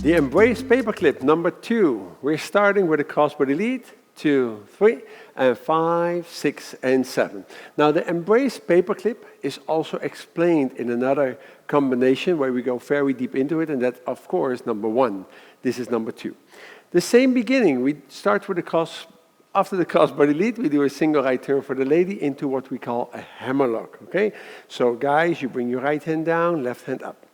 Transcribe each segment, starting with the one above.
The Embraced Paperclip number 2. We're starting with a crossbody lead, 2, 3, and 5, 6, and 7. Now the Embraced Paperclip is also explained in another combination where we go very deep into it, and that of course number 1. This is number 2. The same beginning, we start with after the crossbody lead, we do a single right turn for the lady into what we call a hammerlock, okay? So guys, you bring your right hand down, left hand up.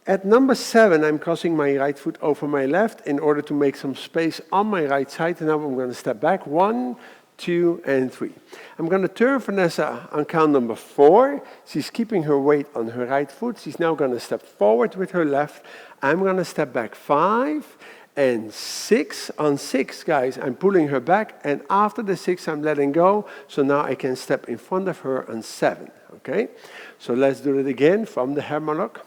At number 7, I'm crossing my right foot over my left in order to make some space on my right side. And now I'm going to step back. 1, 2, and 3. I'm going to turn Vanessa on count number 4. She's keeping her weight on her right foot. She's now going to step forward with her left. I'm going to step back 5 and 6. On 6, guys, I'm pulling her back. And after the 6, I'm letting go. So now I can step in front of her on 7. Okay? So let's do it again from the hammerlock.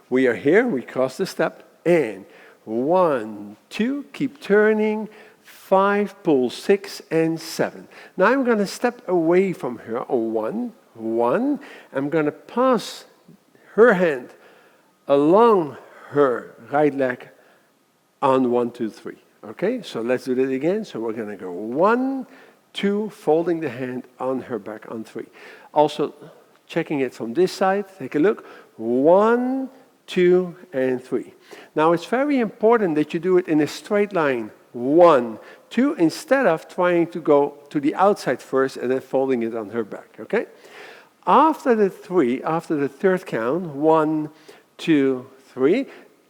We are here, we cross the step, and 1, 2, keep turning, 5, pull 6, and 7. Now I'm going to step away from her on 1. I'm going to pass her hand along her right leg on 1, 2, 3. Okay, so let's do that again. So we're going to go 1, 2, folding the hand on her back on 3. Also checking it from this side, take a look. 1, 2, and 3. Now it's very important that you do it in a straight line. 1, 2, instead of trying to go to the outside first and then folding it on her back. Okay? After the 3, after the third count, 1, 2, 3,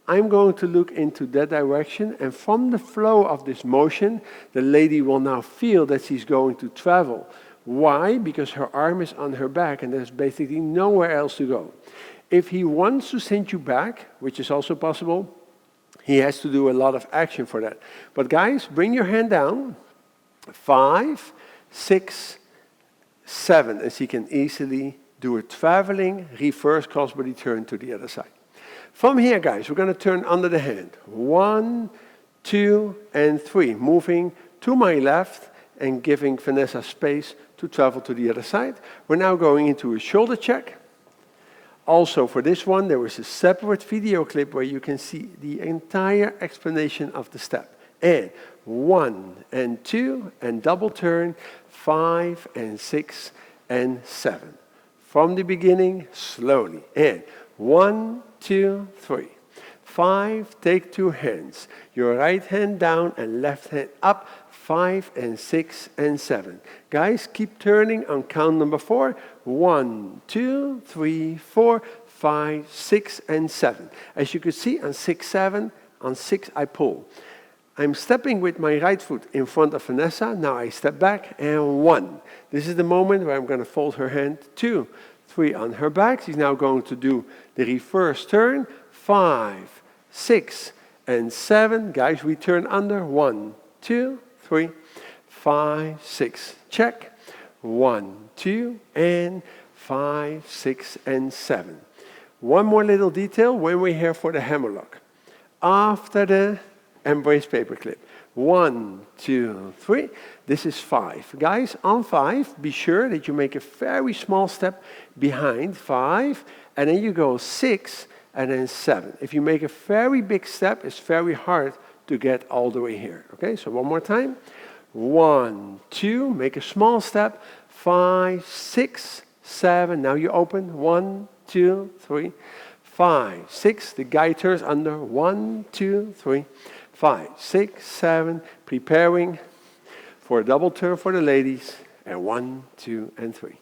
I'm going to look into that direction, and from the flow of this motion, the lady will now feel that she's going to travel. Why? Because her arm is on her back and there's basically nowhere else to go. If he wants to send you back, which is also possible, he has to do a lot of action for that. But guys, bring your hand down. 5, 6, 7. And she can easily do a traveling reverse crossbody turn to the other side. From here, guys, we're going to turn under the hand. 1, 2, and 3. Moving to my left and giving Vanessa space to travel to the other side. We're now going into a shoulder check. Also, for this one, there is a separate video clip where you can see the entire explanation of the step. And 1 and 2 and double turn, 5 and 6 and 7. From the beginning, slowly. And 1, 2, 3. 5, take 2 hands. Your right hand down and left hand up. 5 and 6 and 7. Guys, keep turning on count number 4. 1, 2, 3, 4, 5, 6, and 7. As you can see, on 6, 7, on 6, I pull. I'm stepping with my right foot in front of Vanessa. Now I step back, and 1. This is the moment where I'm going to fold her hand. 2, 3 on her back. She's now going to do the reverse turn. 5, 6, and 7. Guys, we turn under. 1, 2, 3, 5, 6. Check. 1, 2, and 5, 6, and 7. One more little detail when we're here for the hammerlock. After the Embraced Paperclip. 1, 2, 3. This is 5. Guys, on 5, be sure that you make a very small step behind 5, and then you go 6, and then 7. If you make a very big step, it's very hard to get all the way here. Okay, so one more time. 1, 2, make a small step. 5, 6, 7. Now you open. 1, 2, 3, 5, 6. The guy turns under. 1, 2, 3, 5, 6, 7. Preparing for a double turn for the ladies. And 1, 2, and 3.